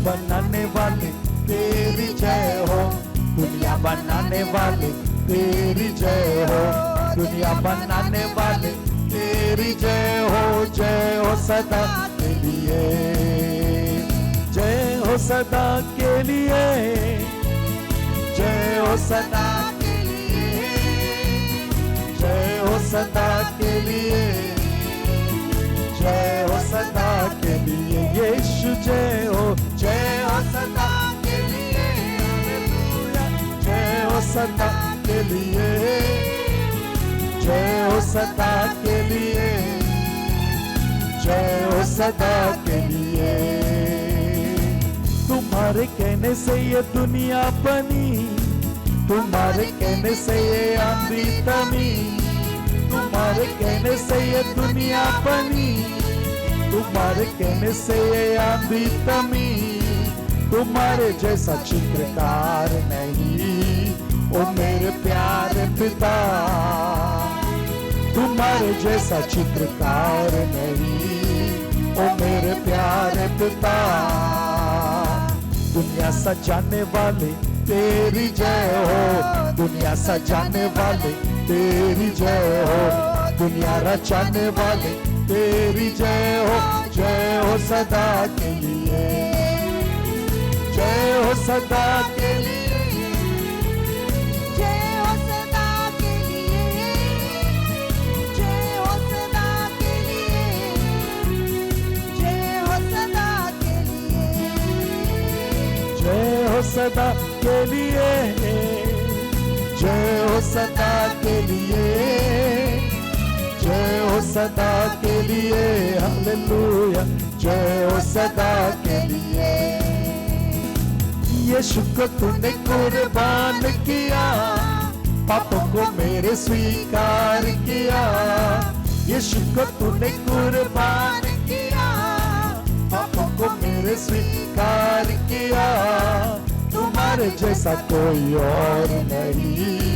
बनाने वाले तेरी जय हो, दुनिया बनाने वाले तेरी जय हो, दुनिया बनाने वाले तेरी जय हो सदा के लिए, जय हो सदा के लिए, जय हो सदा के लिए, जय हो सदा के लिए, जय हो सदा के लिए, यीशु जय हो सदा के लिए, जय हो सदा के लिए, जय हो सदा के लिए, जय हो सदा के लिए। तुम्हारे कहने से ये दुनिया बनी, तुम्हारे कहने से ये आंधी थमी, तुम्हारे कहने से ये दुनिया बनी, तुम्हारे कहने से ये आंधी थमी, तुम्हारे जैसा चित्रकार नहीं ओ मेरे प्यारे पिता, तुम्हारे जैसा चित्रकार नहीं ओ मेरे प्यारे पिता। दुनिया सजाने वाले तेरी जय हो, दुनिया सजाने वाले तेरी जय हो, दुनिया रचाने वाले तेरी जय हो सदा के लिए, जय हो सदा के लिए, जय हो सदा के लिए, जय हो सदा के लिए, जय हो सदा के लिए, जय हो सदा के लिए, जय हो सदा के लिए, जय हो सदा के लिए, हालेलुया, जय हो सदा के लिए। यीशु को तूने कुर्बान किया, पापों को मेरे स्वीकार किया, यीशु को तूने कुर्बान किया, पापों को मेरे स्वीकार किया, तुम्हारे जैसा कोई और नहीं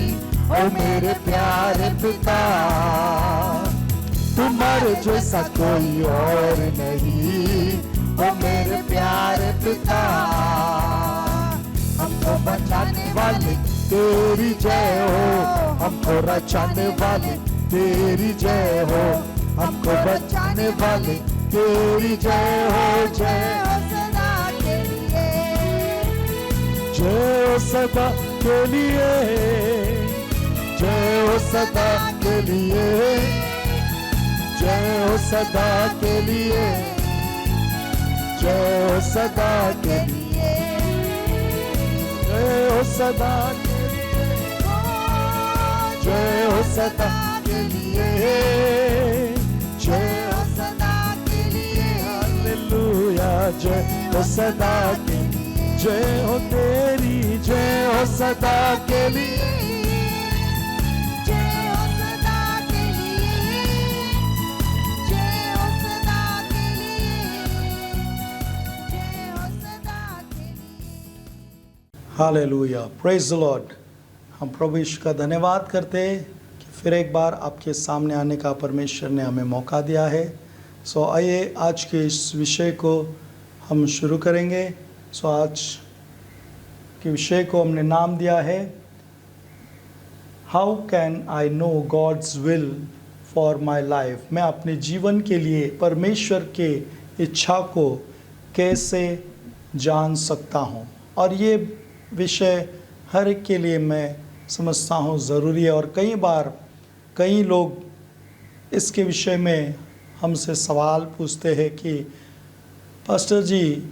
ओ मेरे प्यारे पिता, तुम्हारे जैसा कोई और नहीं ओ मेरे प्यारे पिता। हमको बचाने वाले तेरी जय हो, हमको रचाने वाले तेरी जय हो, हमको बचाने वाले तेरी जय हो सदा के लिए, जय हो सदा के लिए, जय हो सदा के लिए, जय हो सदा के लिए, जय हो सदा के लिए, जय हो सदा के लिए, जय हो सदा के लिए, जय हो सदा के लिए, हालेलुया, जय हो सदा के लिए, जय हो तेरी जय हो सदा के लिए, जय हो सदा के लिए, जय हो सदा के लिए, जय हो सदा के लिए। Hallelujah, praise the Lord. हम प्रभु यीशु का धन्यवाद करते हैं कि फिर एक बार आपके सामने आने का परमेश्वर ने हमें मौका दिया है। सो आइए आज के इस विषय को हम शुरू करेंगे। सो आज के विषय को हमने नाम दिया है how can I know God's will for my life. मैं अपने जीवन के लिए परमेश्वर के इच्छा को कैसे जान सकता हूँ। और ये विषय हर एक के लिए मैं समझता हूँ ज़रूरी है। और कई बार कई लोग इसके विषय में हमसे सवाल पूछते हैं कि पास्टर जी,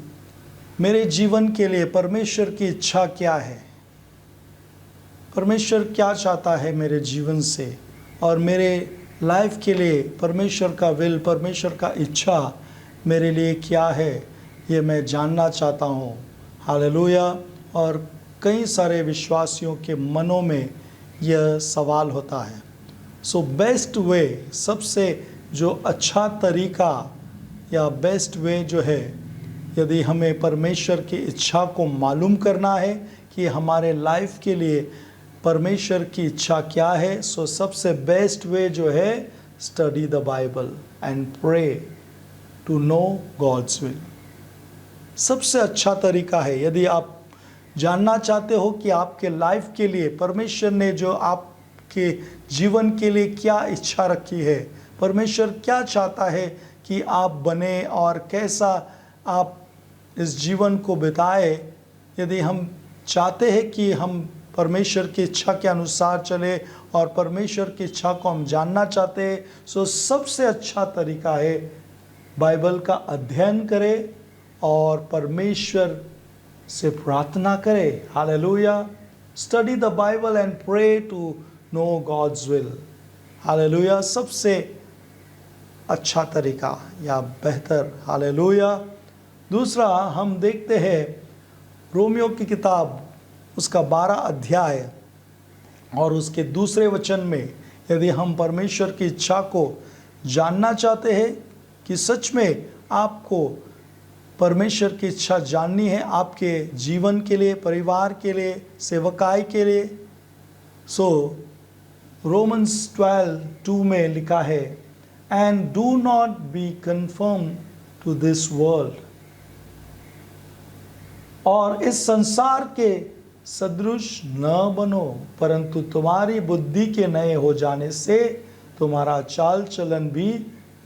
मेरे जीवन के लिए परमेश्वर की इच्छा क्या है, परमेश्वर क्या चाहता है मेरे जीवन से, और मेरे लाइफ के लिए परमेश्वर का विल, परमेश्वर का इच्छा मेरे लिए क्या है, ये मैं जानना चाहता हूँ। हालेलुया। और कई सारे विश्वासियों के मनों में यह सवाल होता है। सो बेस्ट वे, सबसे जो अच्छा तरीका या बेस्ट वे जो है, यदि हमें परमेश्वर की इच्छा को मालूम करना है कि हमारे लाइफ के लिए परमेश्वर की इच्छा क्या है, सो सबसे बेस्ट वे जो है, study the Bible and pray to know God's will. सबसे अच्छा तरीका है। यदि आप जानना चाहते हो कि आपके लाइफ के लिए परमेश्वर ने जो आपके जीवन के लिए क्या इच्छा रखी है, परमेश्वर क्या चाहता है कि आप बने और कैसा आप इस जीवन को बिताए, यदि हम चाहते हैं कि हम परमेश्वर की इच्छा के अनुसार चले और परमेश्वर की इच्छा को हम जानना चाहते हैं, सो सबसे अच्छा तरीका है बाइबल का अध्ययन करें और परमेश्वर से प्रार्थना करें। Hallelujah. Study the Bible and pray to know God's will. Hallelujah. सबसे अच्छा तरीका या बेहतर। हालेलुया। दूसरा हम देखते हैं रोमियो की किताब उसका 12 अध्याय और उसके दूसरे वचन में, यदि हम परमेश्वर की इच्छा को जानना चाहते हैं कि सच में आपको परमेश्वर की इच्छा जाननी है आपके जीवन के लिए, परिवार के लिए, सेवकाई के लिए, सो रोमन्स 12:2 में लिखा है, and do not be conform to this world, और इस संसार के सदृश न बनो, परंतु तुम्हारी बुद्धि के नए हो जाने से तुम्हारा चाल चलन भी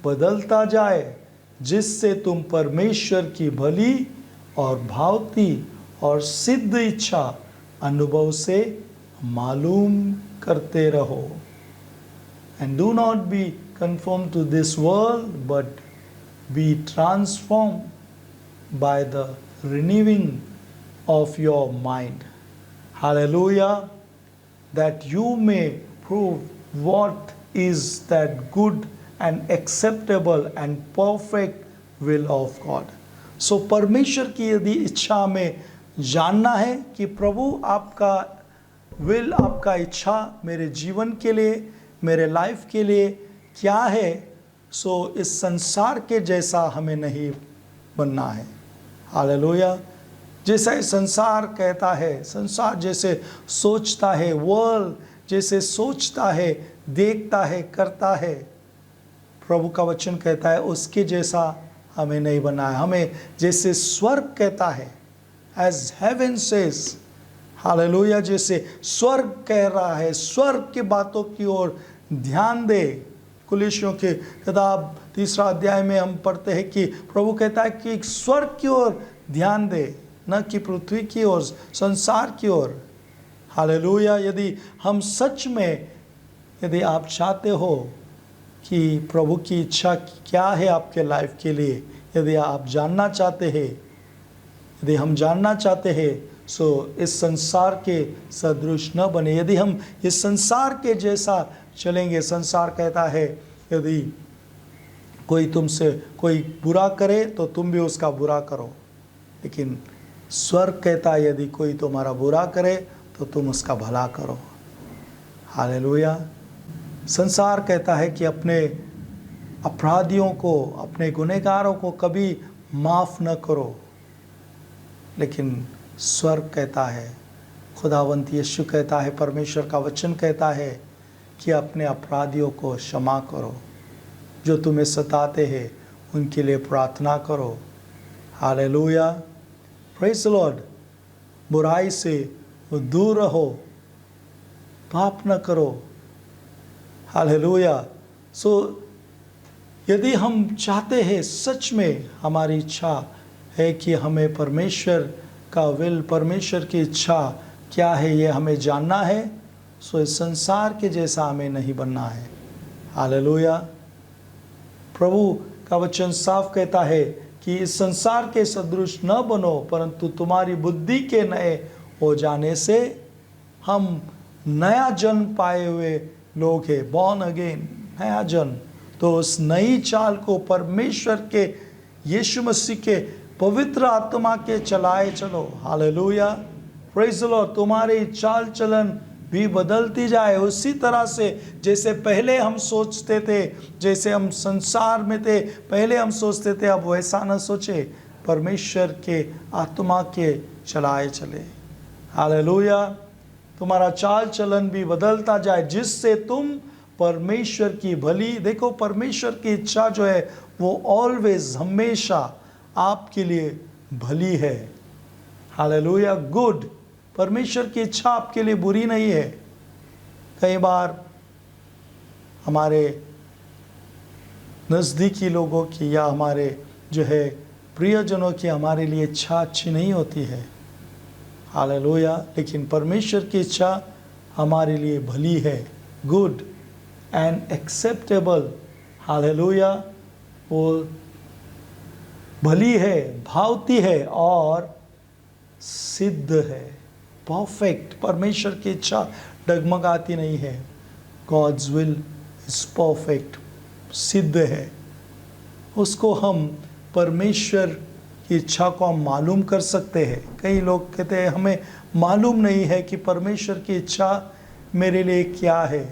बदलता जाए, जिससे तुम परमेश्वर की भली और भावती और सिद्ध इच्छा अनुभव से मालूम करते रहो। And do not be conform to this world but be transform by the renewing of your mind. Hallelujah. That you may prove what is that good and acceptable and perfect will of God. So परमेश्वर की यदि इच्छा में जानना है कि प्रभु आपका will, आपका इच्छा मेरे जीवन के लिए, मेरे लाइफ के लिए क्या है, सो इस संसार के जैसा हमें नहीं बनना है। हालेलुया। जैसा संसार कहता है, संसार जैसे सोचता है, वर्ल्ड जैसे सोचता है, देखता है, करता है, प्रभु का वचन कहता है उसके जैसा हमें नहीं बनना है। हमें जैसे स्वर्ग कहता है, एज हेवन सेज, हालेलुया, जैसे स्वर्ग कह रहा है, स्वर्ग की बातों की ओर ध्यान दे। कुलिसियों के किताब 3 अध्याय में हम पढ़ते हैं कि प्रभु कहता है कि स्वर्ग की ओर ध्यान दे, न कि पृथ्वी की ओर, संसार की ओर। हालेलुया। यदि हम सच में, यदि आप चाहते हो कि प्रभु की इच्छा क्या है आपके लाइफ के लिए, यदि आप जानना चाहते हैं, यदि हम जानना चाहते हैं, सो इस संसार के सदृश न बने। यदि हम इस संसार के जैसा चलेंगे, संसार कहता है यदि कोई तुमसे कोई बुरा करे तो तुम भी उसका बुरा करो, लेकिन स्वर्ग कहता है यदि कोई तुम्हारा बुरा करे तो तुम उसका भला करो। हालेलुया। संसार कहता है कि अपने अपराधियों को, अपने गुनहगारों को कभी माफ़ न करो, लेकिन स्वर्ग कहता है, खुदावंत यीशु कहता है, परमेश्वर का वचन कहता है कि अपने अपराधियों को क्षमा करो, जो तुम्हें सताते हैं उनके लिए प्रार्थना करो। हालेलुया। Praise the Lord. बुराई से दूर रहो, पाप न करो। हालेलुया। सो यदि हम चाहते हैं, सच में हमारी इच्छा है कि हमें परमेश्वर का विल, परमेश्वर की इच्छा क्या है ये हमें जानना है, सो इस संसार के जैसा हमें नहीं बनना है। हालेलुया। प्रभु का वचन साफ कहता है कि इस संसार के सदृश न बनो, परंतु तुम्हारी बुद्धि के नए हो जाने से, हम नया जन्म पाए हुए लोग हैं, बॉर्न अगेन, नया जन्म। तो उस नई चाल को परमेश्वर के, यीशु मसीह के पवित्र आत्मा के चलाए चलो। हालेलुया। Praise the Lord. तुम्हारी चाल चलन भी बदलती जाए उसी तरह से जैसे पहले हम सोचते थे, जैसे हम संसार में थे पहले हम सोचते थे, अब वैसा न सोचे, परमेश्वर के आत्मा के चलाए चले। हालेलुया। तुम्हारा चाल चलन भी बदलता जाए, जिससे तुम परमेश्वर की भली, देखो परमेश्वर की इच्छा जो है वो ऑलवेज, हमेशा आपके लिए भली है। हालेलुया। गुड, परमेश्वर की इच्छा आपके लिए बुरी नहीं है। कई बार हमारे नज़दीकी लोगों की या हमारे जो है प्रियजनों की हमारे लिए इच्छा अच्छी नहीं होती है। हालेलुया। लेकिन परमेश्वर की इच्छा हमारे लिए भली है, गुड एंड एक्सेप्टेबल। हालेलुया। वो भली है, भावती है और सिद्ध है, परफेक्ट। परमेश्वर की इच्छा डगमगाती नहीं है। गॉड्स विल इज परफेक्ट, सिद्ध है। उसको हम परमेश्वर की इच्छा को हम मालूम कर सकते हैं। कई लोग कहते हैं हमें मालूम नहीं है कि परमेश्वर की इच्छा मेरे लिए क्या है।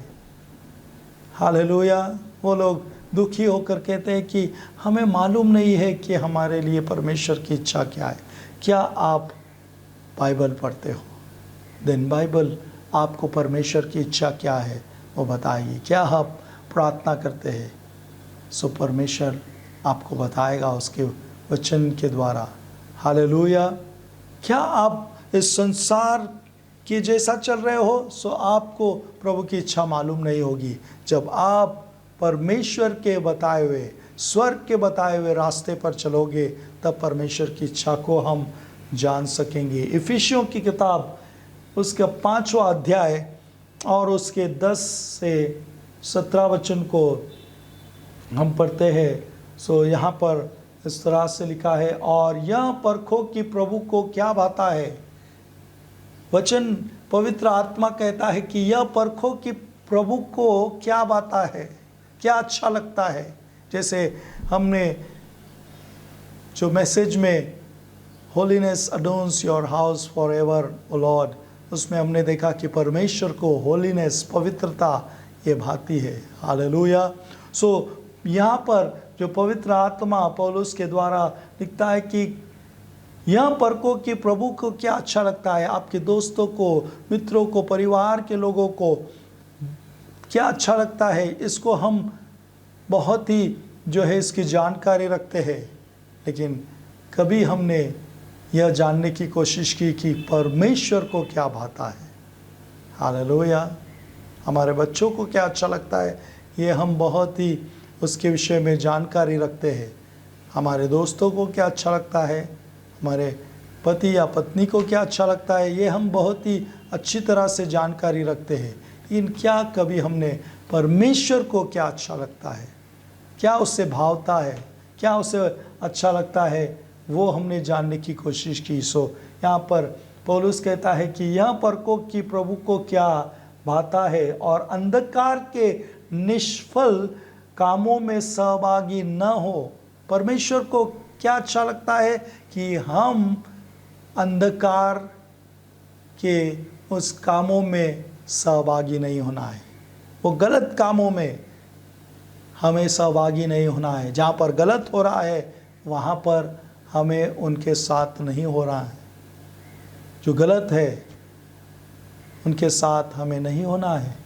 हालेलुया। वो लोग दुखी होकर कहते हैं कि हमें मालूम नहीं है कि हमारे लिए परमेश्वर की इच्छा क्या है। क्या आप बाइबल पढ़ते हो? देन बाइबल आपको परमेश्वर की इच्छा क्या है वो बताएगी। क्या आप प्रार्थना करते हैं? सो परमेश्वर आपको बताएगा उसके वचन के द्वारा। हालेलुया। क्या आप इस संसार के जैसा चल रहे हो? सो आपको प्रभु की इच्छा मालूम नहीं होगी। जब आप परमेश्वर के बताए हुए, स्वर्ग के बताए हुए रास्ते पर चलोगे तब परमेश्वर की इच्छा को हम जान सकेंगे। इफिसियों की किताब उसका 5वां अध्याय और उसके 10 से 17 वचन को हम पढ़ते हैं। सो यहाँ पर इस तरह से लिखा है, और यह परखो कि प्रभु को क्या भाता है। वचन पवित्र आत्मा कहता है कि यह परखो कि प्रभु को क्या भाता है, क्या अच्छा लगता है। जैसे हमने जो मैसेज में holiness adorns your house forever O Lord, उसमें हमने देखा कि परमेश्वर को होलीनेस, पवित्रता ये भाती है। हालेलुया। सो यहाँ पर जो पवित्र आत्मा पौलुस के द्वारा लिखता है कि यह परखो कि प्रभु को क्या अच्छा लगता है, आपके दोस्तों को, मित्रों को, परिवार के लोगों को क्या अच्छा लगता है। इसको हम बहुत ही जो है इसकी जानकारी रखते हैं, लेकिन कभी हमने यह जानने की कोशिश की कि परमेश्वर को क्या भाता है। हालेलुया। हमारे बच्चों को क्या अच्छा लगता है, ये हम बहुत ही उसके विषय में जानकारी रखते हैं। हमारे दोस्तों को क्या अच्छा लगता है, हमारे पति या पत्नी को क्या अच्छा लगता है, ये हम बहुत ही अच्छी तरह से जानकारी रखते हैं। लेकिन क्या कभी हमने परमेश्वर को क्या अच्छा लगता है, क्या उससे भावता है, क्या उसे अच्छा लगता है, वो हमने जानने की कोशिश की। सो यहाँ पर पौलुस कहता है कि यह परखो कि प्रभु को क्या भाता है और अंधकार के निष्फल कामों में सहभागी न हो। परमेश्वर को क्या अच्छा लगता है कि हम अंधकार के उस कामों में सहभागी नहीं होना है। वो गलत कामों में हमें सहभागी नहीं होना है। जहाँ पर गलत हो रहा है वहाँ पर हमें उनके साथ नहीं हो रहा है। जो गलत है उनके साथ हमें नहीं होना है।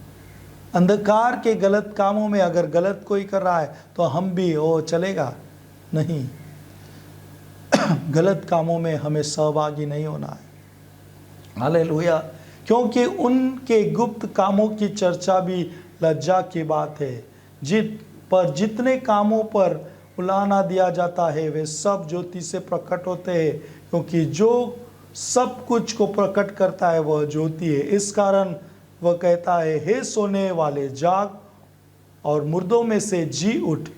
अंधकार के गलत कामों में अगर गलत कोई कर रहा है तो हम भी वो चलेगा नहीं। गलत कामों में हमें सहभागी नहीं होना है। हालेलुया। क्योंकि उनके गुप्त कामों की चर्चा भी लज्जा की बात है। जितने कामों पर उलाहना दिया जाता है वे सब ज्योति से प्रकट होते हैं, क्योंकि जो सब कुछ को प्रकट करता है वह ज्योति है। इस कारण वह कहता है, हे सोने वाले जाग और मुर्दों में से जी उठ,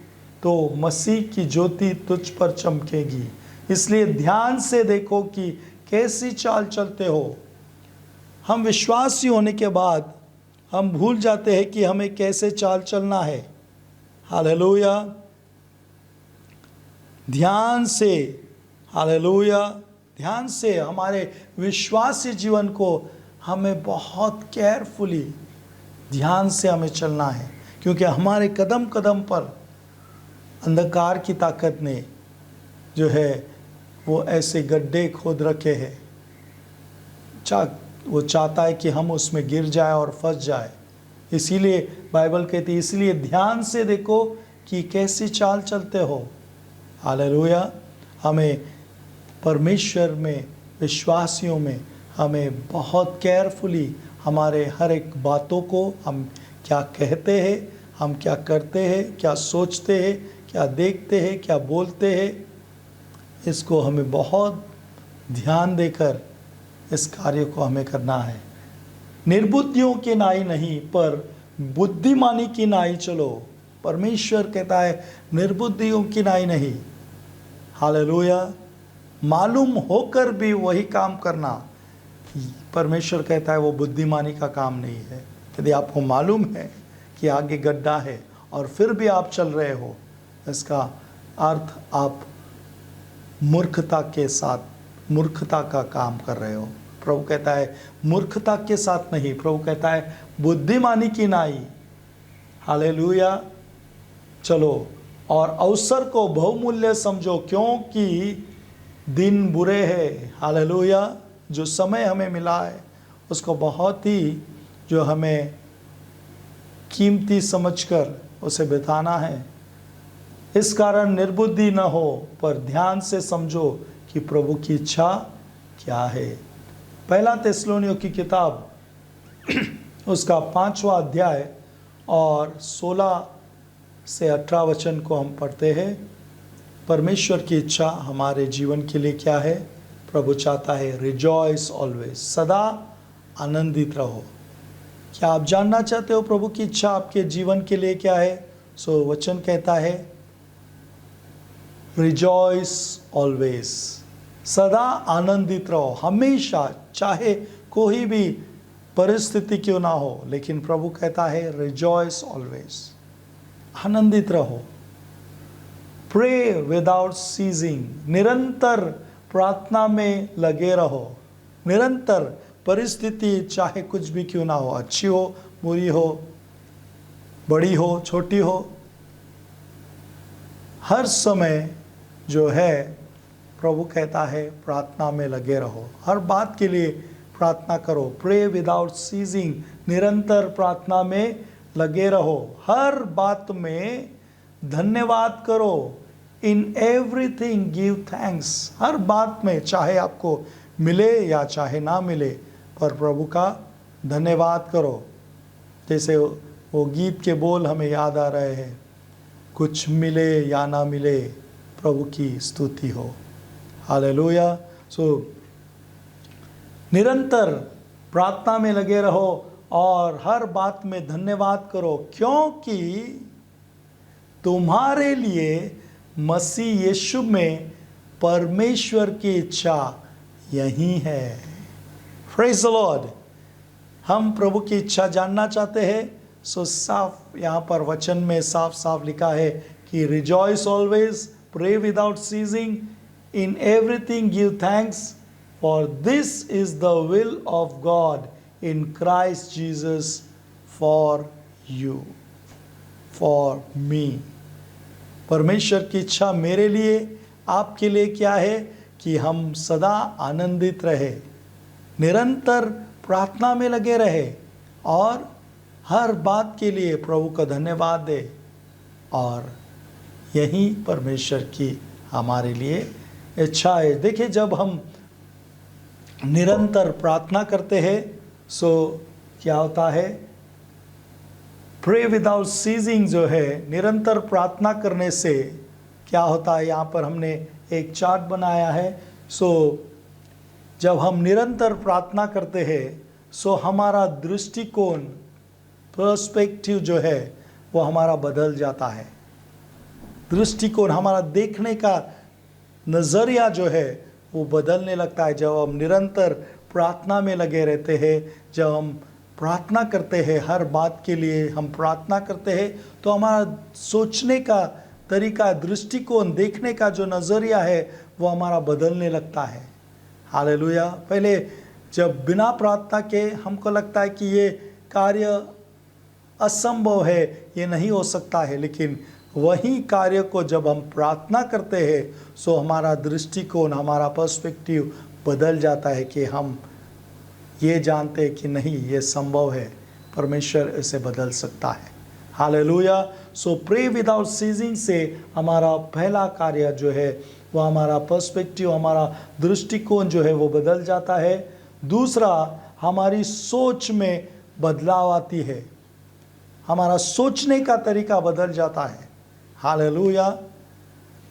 तो मसीह की ज्योति तुझ पर चमकेगी। इसलिए ध्यान से देखो कि कैसी चाल चलते हो। हम विश्वासी होने के बाद हम भूल जाते हैं कि हमें कैसे चाल चलना है। हालेलुया। ध्यान से, हालेलुया, ध्यान से हमारे विश्वासी जीवन को हमें बहुत केयरफुली ध्यान से हमें चलना है, क्योंकि हमारे कदम कदम पर अंधकार की ताकत ने जो है वो ऐसे गड्ढे खोद रखे हैं। वो चाहता है कि हम उसमें गिर जाए और फंस जाए। इसीलिए बाइबल कहती है, इसलिए ध्यान से देखो कि कैसी चाल चलते हो। हालेलुया। हमें परमेश्वर में, विश्वासियों में हमें बहुत केयरफुली हमारे हर एक बातों को, हम क्या कहते हैं, हम क्या करते हैं, क्या सोचते हैं, क्या देखते हैं, क्या बोलते हैं, इसको हमें बहुत ध्यान देकर इस कार्य को हमें करना है। निर्बुद्धियों की नाई नहीं, पर बुद्धिमानी की नाई चलो। परमेश्वर कहता है निर्बुद्धियों की नाई नहीं। हालेलुया। मालूम होकर भी वही काम करना, परमेश्वर कहता है वो बुद्धिमानी का काम नहीं है। यदि आपको मालूम है कि आगे गड्ढा है और फिर भी आप चल रहे हो, इसका अर्थ आप मूर्खता के साथ, मूर्खता का काम कर रहे हो। प्रभु कहता है मूर्खता के साथ नहीं, प्रभु कहता है बुद्धिमानी की नाई। हालेलुया। चलो, और अवसर को बहुमूल्य समझो, क्योंकि दिन बुरे हैं। हालेलुया। जो समय हमें मिला है उसको बहुत ही जो हमें कीमती समझकर उसे बिताना है। इस कारण निर्बुद्धि न हो, पर ध्यान से समझो कि प्रभु की इच्छा क्या है। पहला थिस्सलुनीयों की किताब उसका 5वां अध्याय और 16 से 18 वचन को हम पढ़ते हैं। परमेश्वर की इच्छा हमारे जीवन के लिए क्या है? प्रभु चाहता है रिजॉइस ऑलवेज, सदा आनंदित रहो। क्या आप जानना चाहते हो प्रभु की इच्छा आपके जीवन के लिए क्या है? सो वचन कहता है रिजॉइस ऑलवेज, सदा आनंदित रहो, हमेशा, चाहे कोई भी परिस्थिति क्यों ना हो, लेकिन प्रभु कहता है रिजॉइस ऑलवेज, आनंदित रहो। प्रे विदाउट सीजिंग, निरंतर प्रार्थना में लगे रहो। निरंतर, परिस्थिति चाहे कुछ भी क्यों ना हो, अच्छी हो, बुरी हो, बड़ी हो, छोटी हो, हर समय जो है प्रभु कहता है प्रार्थना में लगे रहो, हर बात के लिए प्रार्थना करो। प्रे विदाउट सीजिंग, निरंतर प्रार्थना में लगे रहो, हर बात में धन्यवाद करो। इन एवरीथिंग गिव थैंक्स, हर बात में, चाहे आपको मिले या चाहे ना मिले, पर प्रभु का धन्यवाद करो। जैसे वो गीत के बोल हमें याद आ रहे हैं, कुछ मिले या ना मिले प्रभु की स्तुति हो। हालेलुया। सो निरंतर प्रार्थना में लगे रहो और हर बात में धन्यवाद करो, क्योंकि तुम्हारे लिए मसीह यीशु में परमेश्वर की इच्छा यही है। Praise the Lord. हम प्रभु की इच्छा जानना चाहते हैं, सो साफ यहाँ पर वचन में साफ साफ लिखा है कि rejoice always, pray without ceasing, in everything give thanks, for this is the will of God in Christ Jesus for you, for me. परमेश्वर की इच्छा मेरे लिए, आपके लिए क्या है? कि हम सदा आनंदित रहे, निरंतर प्रार्थना में लगे रहे और हर बात के लिए प्रभु का धन्यवाद दे। और यही परमेश्वर की हमारे लिए इच्छा है। देखिए, जब हम निरंतर प्रार्थना करते हैं सो क्या होता है? प्रे विदाउट सीजिंग जो है, निरंतर प्रार्थना करने से क्या होता है? यहाँ पर हमने एक चार्ट बनाया है। सो जब हम निरंतर प्रार्थना करते हैं सो हमारा दृष्टिकोण, पर्सपेक्टिव जो है वो हमारा बदल जाता है। दृष्टिकोण, हमारा देखने का नज़रिया जो है वो बदलने लगता है। जब हम निरंतर प्रार्थना में लगे रहते हैं, जब हम प्रार्थना करते हैं, हर बात के लिए हम प्रार्थना करते हैं, तो हमारा सोचने का तरीका, दृष्टिकोण, देखने का जो नज़रिया है वो हमारा बदलने लगता है। हालेलुया। पहले जब बिना प्रार्थना के हमको लगता है कि ये कार्य असंभव है, ये नहीं हो सकता है, लेकिन वही कार्य को जब हम प्रार्थना करते हैं सो हमारा दृष्टिकोण, हमारा पर्सपेक्टिव बदल जाता है कि हम ये जानते हैं कि नहीं, ये संभव है, परमेश्वर इसे बदल सकता है। हालेलुया। सो प्रे विदाउट सीजिंग से हमारा पहला कार्य जो है वो हमारा पर्सपेक्टिव, हमारा दृष्टिकोण जो है वो बदल जाता है। दूसरा, हमारी सोच में बदलाव आती है, हमारा सोचने का तरीका बदल जाता है। हालेलुया।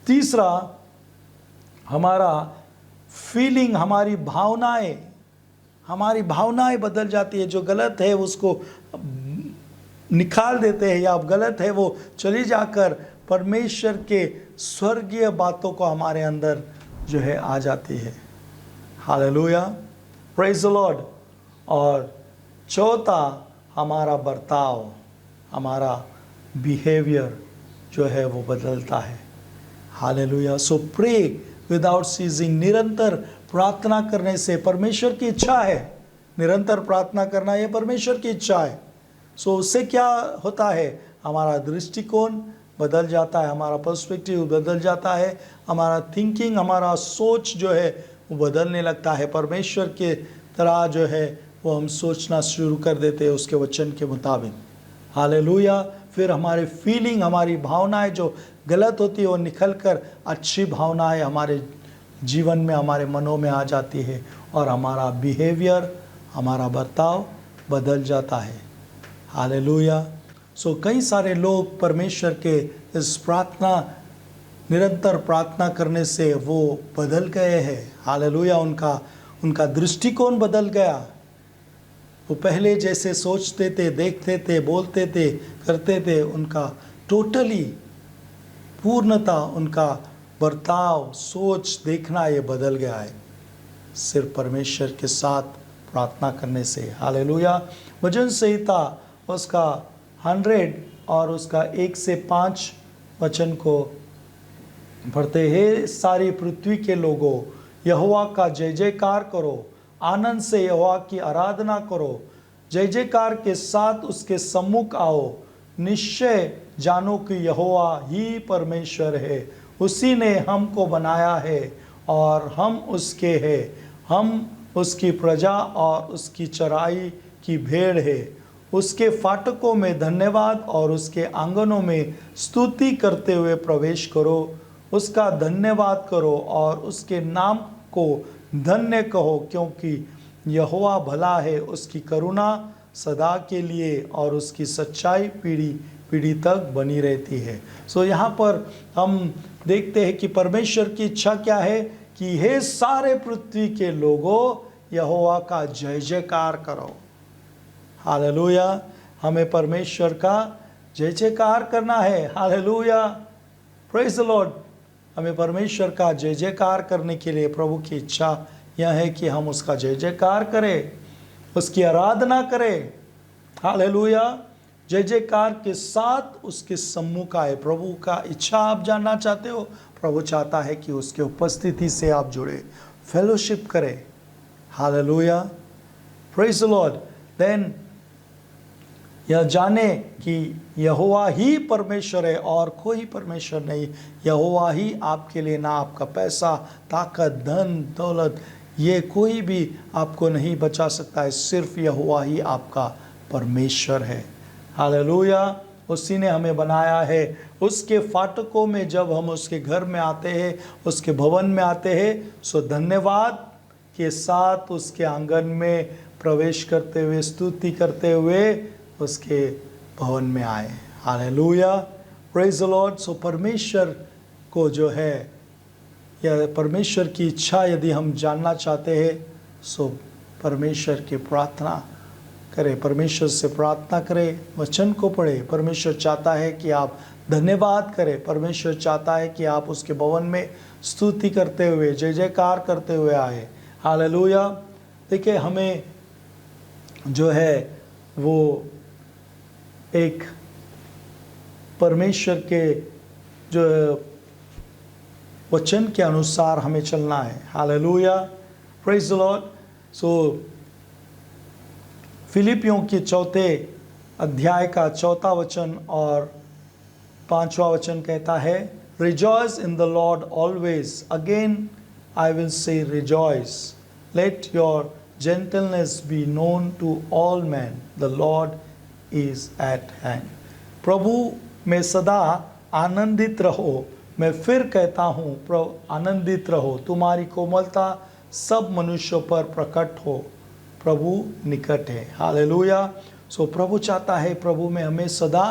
तीसरा, हमारा फीलिंग, हमारी भावनाएं बदल जाती है। जो गलत है उसको निकाल देते हैं, या गलत है वो चली जाकर परमेश्वर के स्वर्गीय बातों को हमारे अंदर जो है आ जाती है। Hallelujah, praise the Lord. और चौथा, हमारा बर्ताव, हमारा बिहेवियर जो है वो बदलता है। हालेलुया। सो प्रे विदाउट सीजिंग, निरंतर प्रार्थना करने से, परमेश्वर की इच्छा है निरंतर प्रार्थना करना, ये परमेश्वर की इच्छा है। सो उससे क्या होता है, हमारा दृष्टिकोण बदल जाता है, हमारा पर्सपेक्टिव बदल जाता है, हमारा थिंकिंग, हमारा सोच जो है वो बदलने लगता है। परमेश्वर के तरह जो है वो हम सोचना शुरू कर देते हैं उसके वचन के मुताबिक। हालेलुया। फिर हमारे फीलिंग, हमारी भावनाएं जो गलत होती है वो निकल कर अच्छी भावनाएं हमारे जीवन में, हमारे मनों में आ जाती है, और हमारा बिहेवियर, हमारा बर्ताव बदल जाता है। हालेलुया। सो कई सारे लोग परमेश्वर के इस निरंतर प्रार्थना करने से वो बदल गए हैं। हालेलुया। उनका दृष्टिकोण बदल गया। वो पहले जैसे सोचते थे, देखते थे, बोलते थे, करते थे, उनका टोटली पूर्णता, उनका बर्ताव, सोच, देखना ये बदल गया है सिर्फ परमेश्वर के साथ प्रार्थना करने से। हालेलुया। भजन संहिता उसका 100 और उसका 1 से 5 वचन को पढ़ते हैं। सारी पृथ्वी के लोगों, यहोवा का जय जयकार करो, आनंद से यहोवा की आराधना करो, जय जयकार के साथ उसके सम्मुख आओ। निश्चय जानो कि यहोवा ही परमेश्वर है, उसी ने हमको बनाया है और हम उसके हैं। हम उसकी प्रजा और उसकी चराई की भेड़ है। उसके फाटकों में धन्यवाद और उसके आंगनों में स्तुति करते हुए प्रवेश करो। उसका धन्यवाद करो और उसके नाम को धन्य कहो, क्योंकि यहोवा भला है, उसकी करुणा सदा के लिए और उसकी सच्चाई पीढ़ी पीढ़ी तक बनी रहती है। सो यहाँ पर हम देखते हैं कि परमेश्वर की इच्छा क्या है कि हे सारे पृथ्वी के लोगों, यहोवा का जय जयकार करो। हालेलुया। हमें परमेश्वर का जय जयकार करना है। Hallelujah, praise the Lord. हमें परमेश्वर का जय जयकार करने के लिए प्रभु की इच्छा यह है कि हम उसका जय जयकार करें, उसकी आराधना करें। हालेलुया। जय जयकार के साथ उसके सम्मुख आए। प्रभु का इच्छा आप जानना चाहते हो, प्रभु चाहता है कि उसके उपस्थिति से आप जुड़े, फेलोशिप करें। Hallelujah, praise the Lord. Then यह जाने कि यहोवा ही परमेश्वर है और कोई परमेश्वर नहीं। यहोवा ही आपके लिए, ना आपका पैसा, ताकत, धन, दौलत, ये कोई भी आपको नहीं बचा सकता है। सिर्फ यहोवा ही आपका परमेश्वर है। हालेलुया। उसी ने हमें बनाया है। उसके फाटकों में जब हम उसके घर में आते हैं, उसके भवन में आते हैं, सो धन्यवाद के साथ उसके आंगन में प्रवेश करते हुए, स्तुति करते हुए उसके भवन में आए। Hallelujah, praise the Lord. So परमेश्वर को जो है, या परमेश्वर की इच्छा यदि हम जानना चाहते हैं, सो परमेश्वर की प्रार्थना करें, परमेश्वर से प्रार्थना करें, वचन को पढ़ें। परमेश्वर चाहता है कि आप धन्यवाद करें। परमेश्वर चाहता है कि आप उसके भवन में स्तुति करते हुए, जय जयकार करते हुए आए। हालेलुया। देखिए, हमें जो है वो एक परमेश्वर के जो वचन के अनुसार हमें चलना है। Hallelujah, praise the Lord. So फिलिपियों के 4 अध्याय का 4 वचन और 5वां वचन कहता है, rejoice in the Lord always. Again I will say rejoice. Let your gentleness be known to all man, the Lord is at hand. प्रभु मैं सदा आनंदित रहो। मैं फिर कहता हूँ प्रभु आनंदित रहो, तुम्हारी कोमलता सब मनुष्यों पर प्रकट हो, प्रभु निकट है। हालेलुया। सो प्रभु चाहता है प्रभु में हमें सदा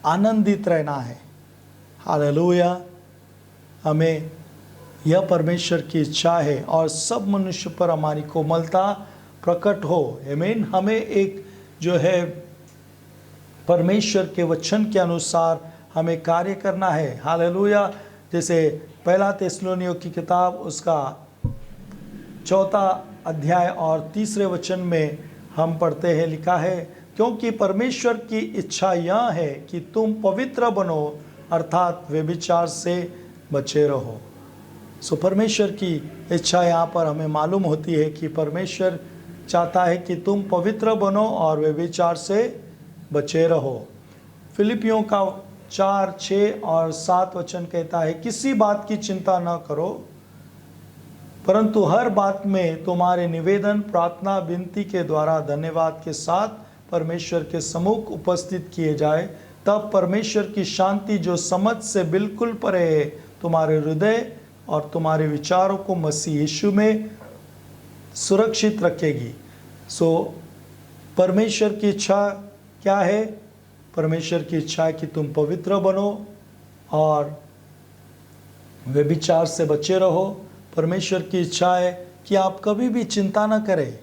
आनंदित रहना है। हालेलुया। हमें यह परमेश्वर की इच्छा है और सब मनुष्य पर हमारी कोमलता प्रकट हो। आमीन। हमें एक जो है परमेश्वर के वचन के अनुसार हमें कार्य करना है। हालेलुया। जैसे पहला थिस्सलुनीयों की किताब उसका 4 अध्याय और 3 वचन में हम पढ़ते हैं, लिखा है, क्योंकि परमेश्वर की इच्छा यह है कि तुम पवित्र बनो, अर्थात व्यभिचार से बचे रहो। सो परमेश्वर की इच्छा यहाँ पर हमें मालूम होती है कि परमेश्वर चाहता है कि तुम पवित्र बनो और व्यभिचार से बचे रहो। फिलिपियों का 4, 6 और 7 वचन कहता है, किसी बात की चिंता न करो, परंतु हर बात में तुम्हारे निवेदन, प्रार्थना, विनती के द्वारा धन्यवाद के साथ परमेश्वर के सम्मुख उपस्थित किए जाए। तब परमेश्वर की शांति जो समझ से बिल्कुल परे है, तुम्हारे हृदय और तुम्हारे विचारों को मसीह यीशु में सुरक्षित रखेगी। सो परमेश्वर की इच्छा क्या है? परमेश्वर की इच्छा है कि तुम पवित्र बनो और व्यभिचार से बचे रहो। परमेश्वर की इच्छा है कि आप कभी भी चिंता न करें।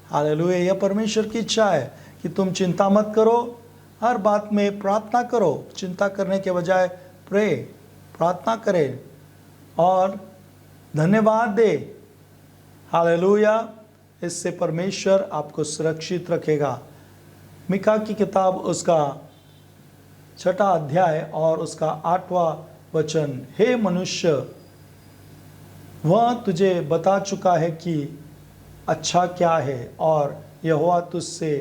हालेलुया। यह परमेश्वर की इच्छा है कि तुम चिंता मत करो, हर बात में प्रार्थना करो। चिंता करने के बजाय प्रार्थना करें और धन्यवाद दे। हालेलुया। इससे परमेश्वर आपको सुरक्षित रखेगा। मीका की किताब उसका 6 अध्याय और उसका 8वां वचन, हे मनुष्य, वह तुझे बता चुका है कि अच्छा क्या है और यहोवा तुझसे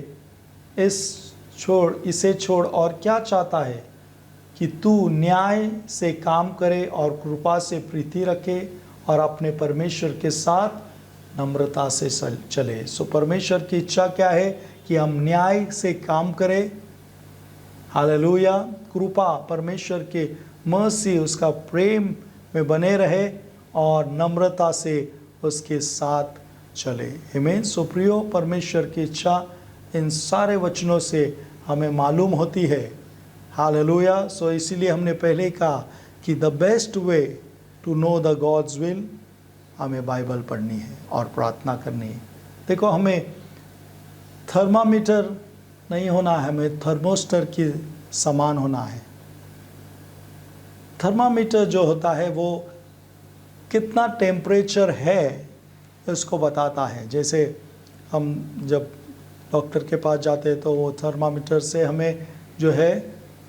इसे छोड़ और क्या चाहता है, कि तू न्याय से काम करे और कृपा से प्रीति रखे और अपने परमेश्वर के साथ नम्रता से चले। सो परमेश्वर की इच्छा क्या है? कि हम न्याय से काम करें। हालेलुया। कृपा, परमेश्वर के मर्सी, उसका प्रेम में बने रहे और नम्रता से उसके साथ चले। आमीन। सो प्रियो, परमेश्वर की इच्छा इन सारे वचनों से हमें मालूम होती है। हालेलुया। सो इसीलिए हमने पहले कहा कि the best way to know the God's will, हमें बाइबल पढ़नी है और प्रार्थना करनी है। देखो, हमें थर्मामीटर नहीं होना है, हमें थर्मोस्टर की समान होना है। थर्मामीटर जो होता है वो कितना टेम्परेचर है इसको बताता है। जैसे हम जब डॉक्टर के पास जाते हैं तो वो थर्मामीटर से हमें जो है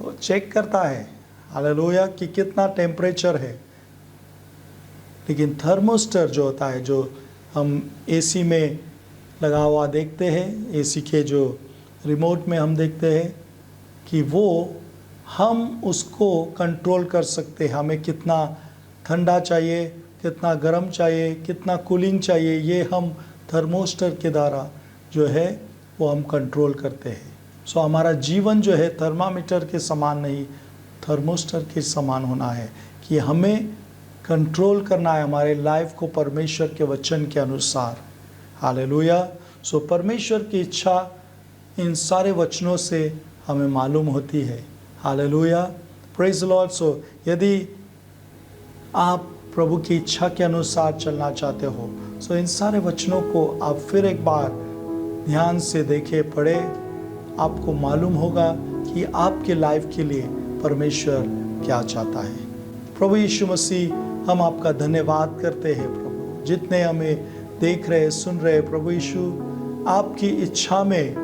वो चेक करता है, हालेलुया, कि कितना टेम्परेचर है। लेकिन थर्मोस्टर जो होता है, जो हम एसी में लगा हुआ देखते हैं, एसी के जो रिमोट में हम देखते हैं कि वो हम उसको कंट्रोल कर सकते हैं। हमें कितना ठंडा चाहिए, कितना गर्म चाहिए, कितना कूलिंग चाहिए, ये हम थर्मोस्टर के द्वारा जो है वो हम कंट्रोल करते हैं। सो हमारा जीवन जो है थर्मामीटर के समान नहीं, थर्मोस्टर के समान होना है, कि हमें कंट्रोल करना है हमारे लाइफ को परमेश्वर के वचन के अनुसार। हालेलुया। सो परमेश्वर की इच्छा इन सारे वचनों से हमें मालूम होती है। हालेलुया। Praise Lord. सो यदि आप प्रभु की इच्छा के अनुसार चलना चाहते हो, सो इन सारे वचनों को आप फिर एक बार ध्यान से देखें, पढ़े, आपको मालूम होगा कि आपके लाइफ के लिए परमेश्वर क्या चाहता है। प्रभु यीशु मसीह, हम आपका धन्यवाद करते हैं प्रभु, जितने हमें देख रहे, सुन रहे, प्रभु यीशु, आपकी इच्छा में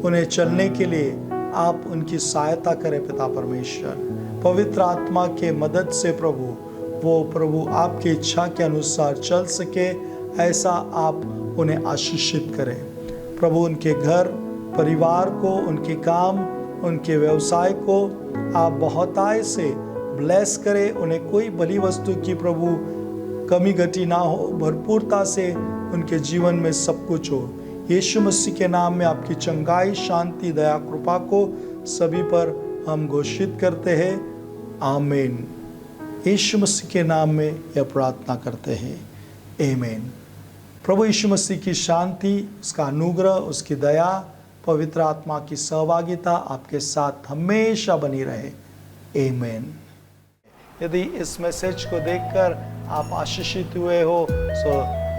उन्हें चलने के लिए आप उनकी सहायता करें पिता परमेश्वर। पवित्र आत्मा के मदद से प्रभु, वो प्रभु आपकी इच्छा के अनुसार चल सके, ऐसा आप उन्हें आशीषित करें प्रभु। उनके घर परिवार को, उनके काम, उनके व्यवसाय को आप बहुतायत से ब्लेस करें। उन्हें कोई भली वस्तु की प्रभु कमी घटी ना हो, भरपूरता से उनके जीवन में सब कुछ हो। यीशु मसीह के नाम में आपकी चंगाई, शांति, दया, कृपा को सभी पर हम घोषित करते हैं आमीन। यीशु मसीह के नाम में यह प्रार्थना करते हैं, आमीन। प्रभु यीशु मसीह की शांति, उसका अनुग्रह, उसकी दया, पवित्र आत्मा की सहभागिता आपके साथ हमेशा बनी रहे, आमीन। यदि इस मैसेज को देखकर आप आशीषित हुए हो तो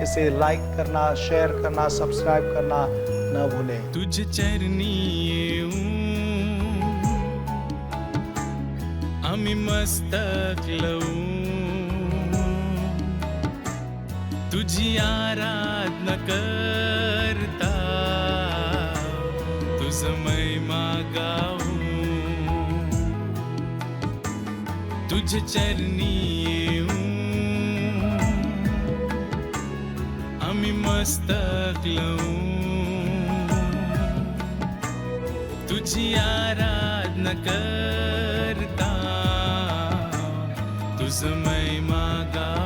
इसे लाइक करना, शेयर करना, सब्सक्राइब करना न भूलें। तुझ चरणी येऊन आम्ही मस्तक लावून तुझी आराधना करता, तुझ महिमा गाऊन तुझ चरणी येऊन आम्ही मस्तक लावून तुझी आराधना करता, तुझ महिमा गाऊन